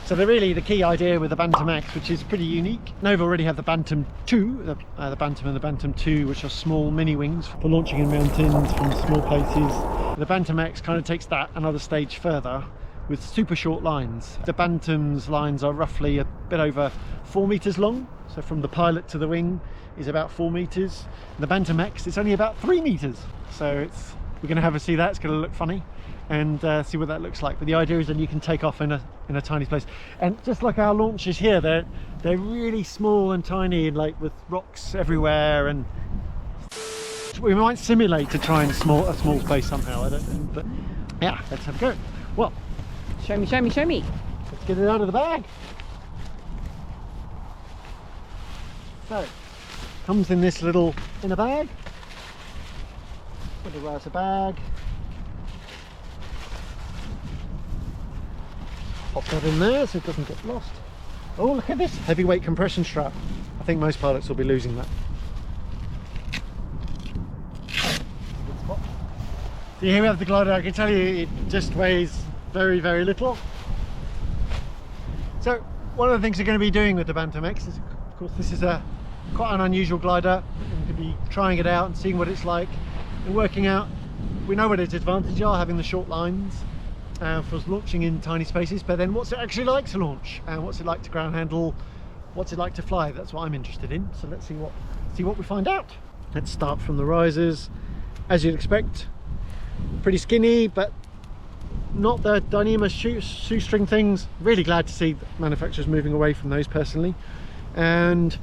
So they're really the key idea with the BANTAM X, which is pretty unique. Nova already have the BANTAM 2, the BANTAM and the BANTAM 2, which are small mini wings for launching in mountains from small places. The BANTAM X kind of takes that another stage further with super short lines. The BANTAM's lines are roughly a bit over 4 meters long. So from the pilot to the wing is about 4 meters. The BANTAM X is only about 3 meters. So we're going to have a see that. It's going to look funny and see what that looks like. But the idea is that you can take off in a tiny place. And just like our launches here, they're really small and tiny, and like with rocks everywhere. And we might simulate to try and a small space somehow. I don't know, but yeah, let's have a go. Well, show me, show me, show me. Let's get it out of the bag. So, comes in this little inner bag. Put it right as a bag. Pop that in there so it doesn't get lost. Oh, look at this heavyweight compression strap. I think most pilots will be losing that. So here we have the glider. I can tell you it just weighs very, very little. So one of the things we're going to be doing with the BANTAM X is, of course, this is quite an unusual glider. We're going to be trying it out and seeing what it's like and working out. We know what its advantages are, having the short lines for launching in tiny spaces, but then what's it actually like to launch, and what's it like to ground handle, what's it like to fly. That's what I'm interested in. So let's see what we find out. Let's start from the risers. As you'd expect, pretty skinny, but not the Dyneema shoestring things. Really glad to see manufacturers moving away from those personally. And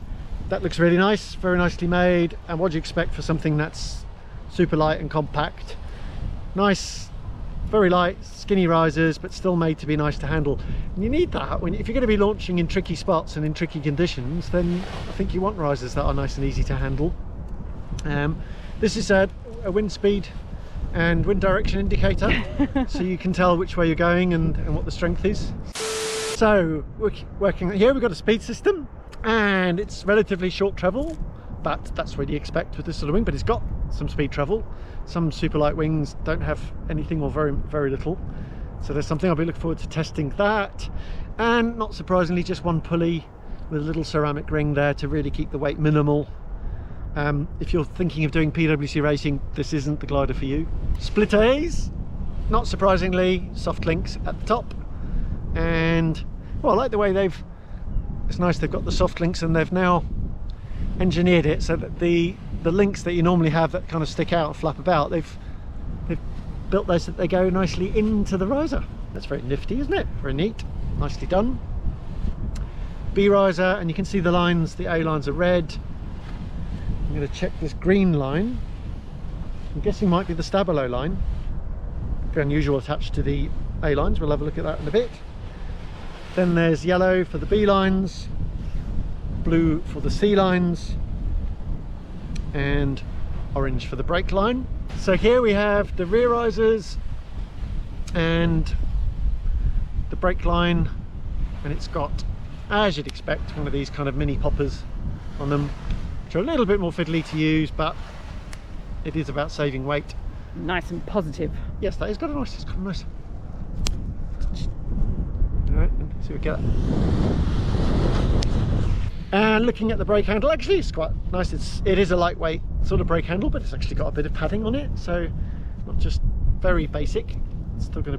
that looks really nice, very nicely made. And what do you expect for something that's super light and compact? Nice, very light, skinny risers, but still made to be nice to handle. And you need that if you're going to be launching in tricky spots and in tricky conditions. Then I think you want risers that are nice and easy to handle. This is a wind speed and wind direction indicator, so you can tell which way you're going and what the strength is. So working here, we've got a speed system, and it's relatively short travel, but that's what you expect with this sort of wing. But it's got some speed travel. Some super light wings don't have anything, or very, very little. So there's something I'll be looking forward to testing that. And not surprisingly, just one pulley with a little ceramic ring there to really keep the weight minimal. If you're thinking of doing PWC racing, this isn't the glider for you. Split A's, not surprisingly, soft links at the top. And well, I like the way it's nice they've got the soft links, and they've now engineered it so that the links that you normally have that kind of stick out and flap about, they've built those that they go nicely into the riser. That's very nifty, isn't it? Very neat, nicely done. B riser, and you can see the lines, the A lines are red. I'm going to check this green line. I'm guessing might be the Stabilo line. Very unusual attached to the A lines. We'll have a look at that in a bit. Then there's yellow for the B lines, blue for the C lines, and orange for the brake line. So here we have the rear risers and the brake line, and it's got, as you'd expect, one of these kind of mini poppers on them, which are a little bit more fiddly to use, but it is about saving weight. Nice and positive. Yes, that is got a nice. All right, let's see if we get it. And looking at the brake handle, actually it's quite nice. It is a lightweight sort of brake handle, but it's actually got a bit of padding on it, so not just very basic. It's still got a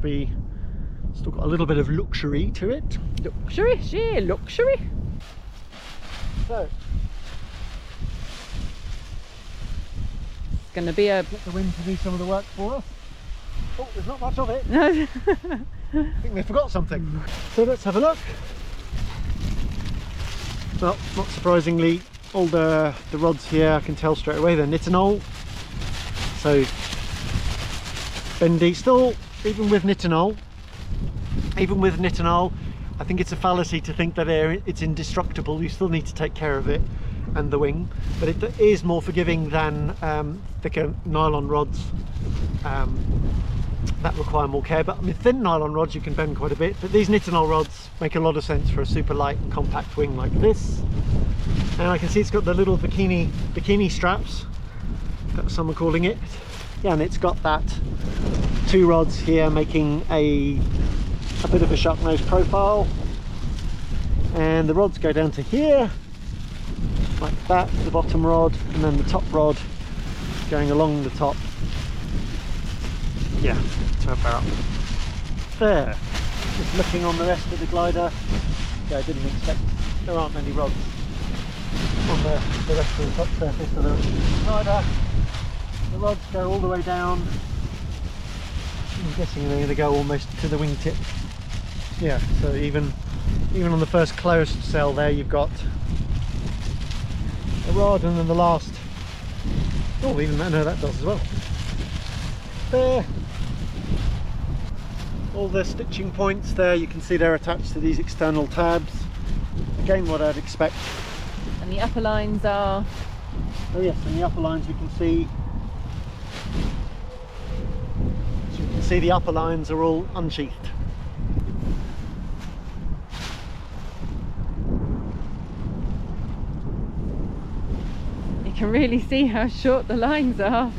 little bit of luxury to it. Luxury, yeah, luxury. So it's going to be a... Get the wind to do some of the work for us. Oh, there's not much of it. No. I think they forgot something. So let's have a look. Well, not surprisingly, all the rods here, I can tell straight away they're nitinol. So bendy. Still, even with nitinol, I think it's a fallacy to think that it's indestructible. You still need to take care of it and the wing, but it is more forgiving than thicker nylon rods that require more care. But I mean, thin nylon rods you can bend quite a bit, but these nitinol rods make a lot of sense for a super light and compact wing like this. And I can see it's got the little bikini straps, that's someone calling it. Yeah, and it's got that 2 rods here making a bit of a shark nose profile. and the rods go down to here, like that, the bottom rod, and then the top rod going along the top, yeah, to about there. Just looking on the rest of the glider, yeah, I didn't expect, there aren't many rods on the rest of the top surface of the glider. The rods go all the way down. I'm guessing they're going to go almost to the wingtip. Yeah, so even on the first closed cell there, you've got a rod, and then the last, oh, even that, no, that does as well. There, all the stitching points there, you can see they're attached to these external tabs. Again, what I'd expect. And the upper lines are... Oh yes, and the upper lines we can see. So you can see the upper lines are all unsheathed. You can really see how short the lines are.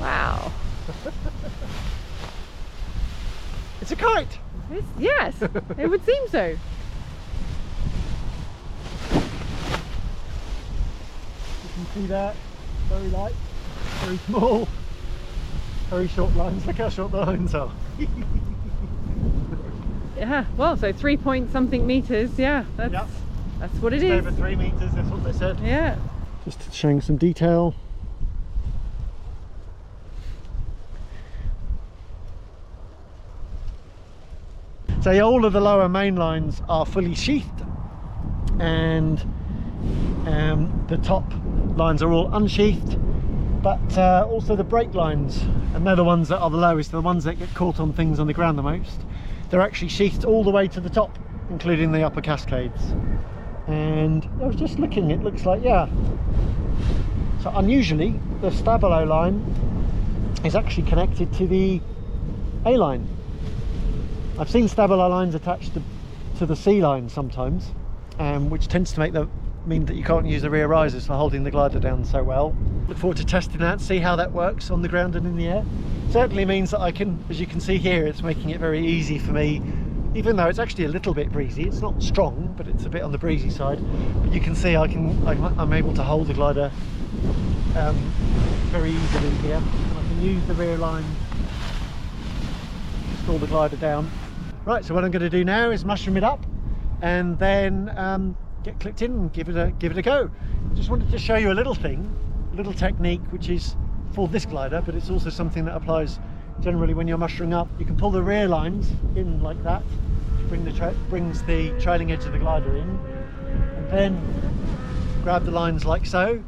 Wow. It's a kite! Yes, it would seem so. You can see that, very light, very small, very short lines. Look how short the lines are. Yeah, well, so 3 point something meters, yeah, that's, Yep. that's what it Just is. over 3 meters, that's what they said. Yeah. Just showing some detail. So yeah, all of the lower main lines are fully sheathed, and the top lines are all unsheathed, but also the brake lines, and they're the ones that are the lowest, the ones that get caught on things on the ground the most. They're actually sheathed all the way to the top, including the upper cascades. And I was just looking, it looks like, yeah, so unusually the Stabilo line is actually connected to the A line. I've seen Stabilo lines attached to the C line sometimes, which tends to mean that you can't use the rear risers for holding the glider down so well. Look forward to testing that, see how that works on the ground and in the air. Certainly means that I can, as you can see here, it's making it very easy for me, even though it's actually a little bit breezy. It's not strong, but it's a bit on the breezy side. But you can see I'm able to hold the glider very easily here. And I can use the rear line to stall the glider down. Right, so what I'm going to do now is mushroom it up, and then get clicked in and give it a go. I just wanted to show you a little thing, a little technique, which is for this glider, but it's also something that applies generally when you're mushrooming up. You can pull the rear lines in like that, which brings the trailing edge of the glider in, and then grab the lines like so.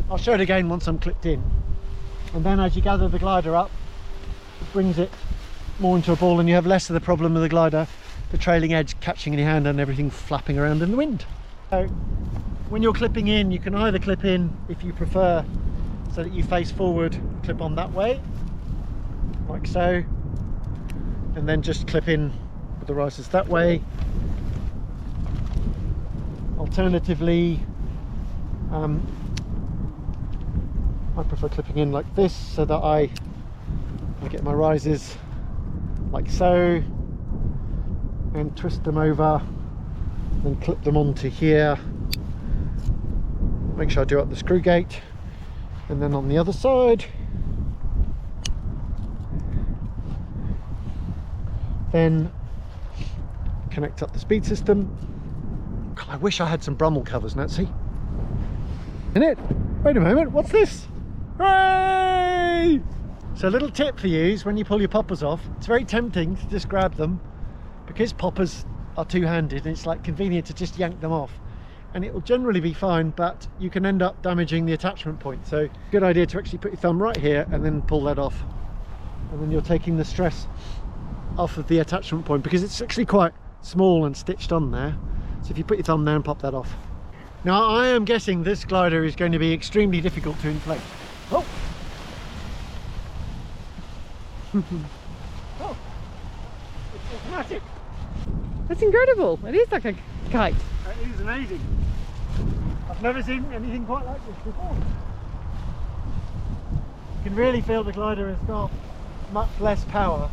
I'll show it again once I'm clicked in, and then as you gather the glider up, it brings it more into a ball, and you have less of the problem of the glider, the trailing edge catching in your hand and everything flapping around in the wind. So when you're clipping in, you can either clip in, if you prefer, so that you face forward, clip on that way, like so, and then just clip in with the risers that way. Alternatively, I prefer clipping in like this, so that I get my risers like so, and twist them over, then clip them onto here. Make sure I do up the screw gate, and then on the other side, then connect up the speed system. God, I wish I had some Brummel covers, Nancy. In it. Wait a moment, what's this? Hooray! So a little tip for you is when you pull your poppers off, it's very tempting to just grab them, because poppers are two-handed, and it's like convenient to just yank them off, and it will generally be fine, but you can end up damaging the attachment point. So good idea to actually put your thumb right here and then pull that off, and then you're taking the stress off of the attachment point, because it's actually quite small and stitched on there. So if you put your thumb there and pop that off. Now I am guessing this glider is going to be extremely difficult to inflate. Oh! Oh! It's automatic! That's incredible. It is like a kite. It is amazing. I've never seen anything quite like this before. You can really feel the glider has got much less power,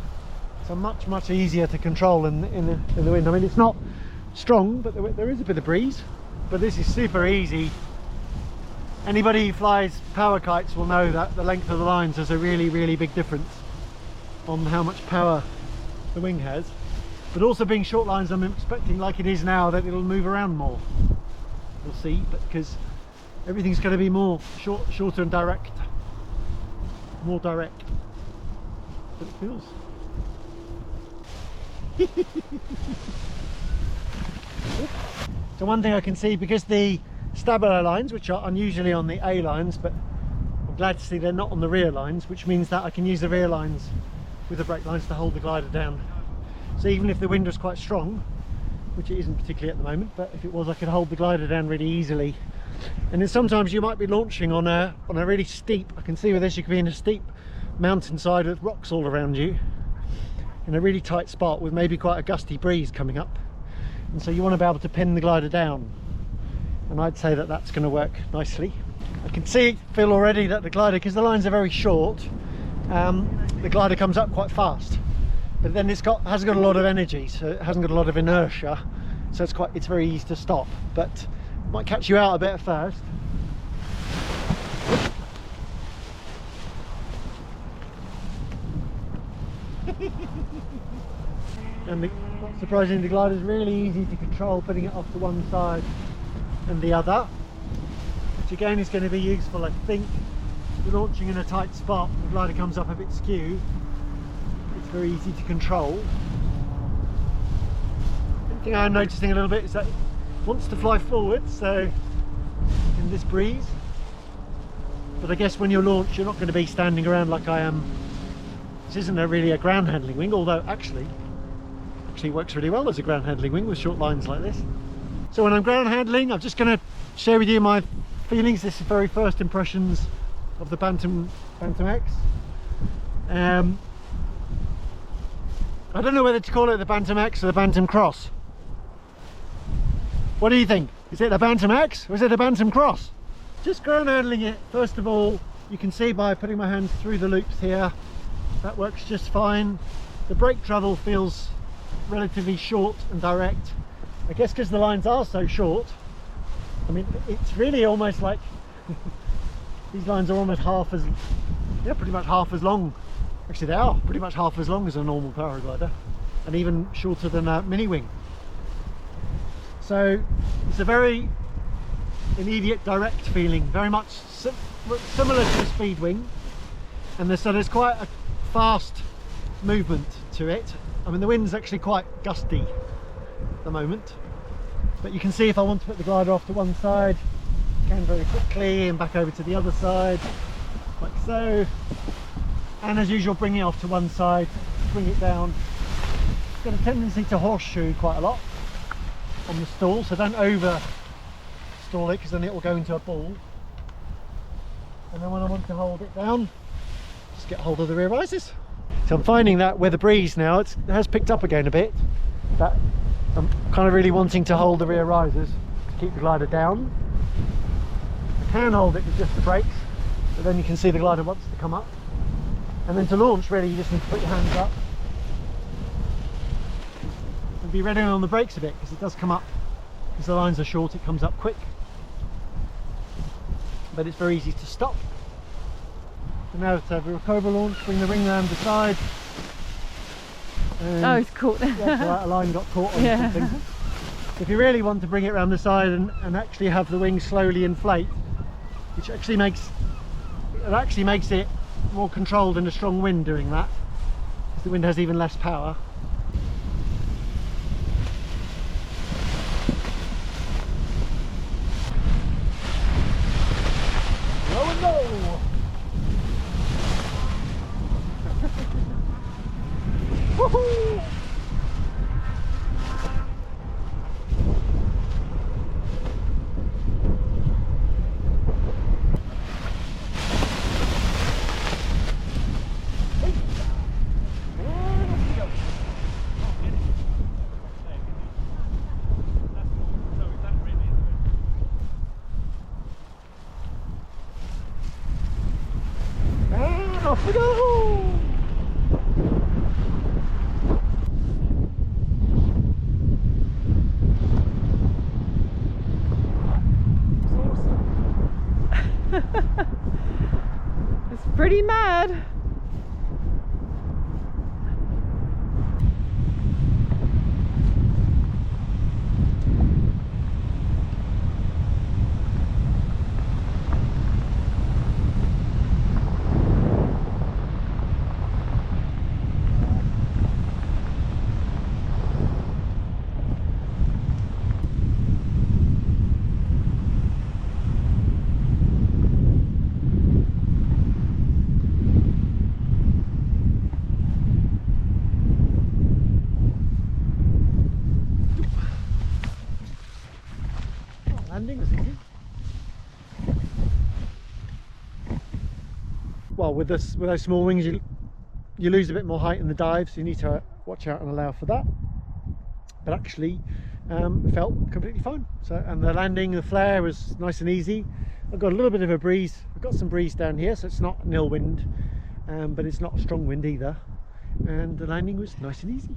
so much easier to control in the wind. I mean, it's not strong, but there is a bit of breeze, but this is super easy. Anybody who flies power kites will know that the length of the lines has a really big difference on how much power the wing has. But also being short lines, I'm expecting, like it is now, that it'll move around more. We'll see, but because everything's going to be more shorter and direct, more direct. But it feels. So one thing I can see, because the stabilo lines, which are unusually on the A lines, but I'm glad to see they're not on the rear lines, which means that I can use the rear lines with the brake lines to hold the glider down. So even if the wind was quite strong, which it isn't particularly at the moment, but if it was, I could hold the glider down really easily. And then sometimes you might be launching on a really steep, I can see with this you could be in a steep mountainside with rocks all around you in a really tight spot with maybe quite a gusty breeze coming up, and so you want to be able to pin the glider down, and I'd say that that's going to work nicely. I can feel already that the glider, because the lines are very short, the glider comes up quite fast, but then hasn't got a lot of energy, so it hasn't got a lot of inertia, so it's very easy to stop, but it might catch you out a bit at first. And not surprisingly, the glider is really easy to control, putting it off to one side and the other, which again is going to be useful. I think if you're launching in a tight spot, the glider comes up a bit skew, it's very easy to control. The thing I'm noticing a little bit is that it wants to fly forward, so in this breeze, but I guess when you launch you're not going to be standing around like I am. This isn't really a ground handling wing, although actually works really well as a ground handling wing with short lines like this. So when I'm ground handling, I'm just going to share with you my feelings. This is very first impressions of the BANTAM X. I don't know whether to call it the BANTAM X or the BANTAM Cross. What do you think? Is it a BANTAM X or is it a BANTAM Cross? Just ground handling it, first of all, you can see by putting my hands through the loops here, that works just fine. The brake travel feels relatively short and direct. I guess because the lines are so short, I mean, it's really almost like these lines are almost pretty much half as long. Actually, they are pretty much half as long as a normal paraglider, and even shorter than a mini wing. So it's a very immediate, direct feeling, very much similar to a speed wing, and so there's quite a fast movement to it. I mean, the wind's actually quite gusty at the moment, but you can see if I want to put the glider off to one side, I can very quickly, and back over to the other side, like so. And as usual, bring it off to one side, bring it down. It's got a tendency to horseshoe quite a lot on the stall, so don't over stall it, because then it will go into a ball. And then when I want to hold it down, just get hold of the rear rises. So I'm finding that with the breeze now, it has picked up again a bit, that I'm kind of really wanting to hold the rear risers to keep the glider down. I can hold it with just the brakes, but then you can see the glider wants to come up. And then to launch, really, you just need to put your hands up and be ready on the brakes a bit, because it does come up, because the lines are short, it comes up quick. But it's very easy to stop. So now to have a cobra launch, bring the ring round the side. Oh, it's caught. Yeah, so that line got caught on something. If you really want to bring it round the side and actually have the wings slowly inflate, which actually makes it more controlled in a strong wind doing that, because the wind has even less power. Low and low! Woohoo! Off we go! It's pretty mad. Landing was easy. Well, with those small wings, you lose a bit more height in the dive, so you need to watch out and allow for that. But actually, felt completely fine. So, and the landing, the flare was nice and easy. I've got a little bit of a breeze. I've got some breeze down here, so it's not nil wind, but it's not a strong wind either. And the landing was nice and easy.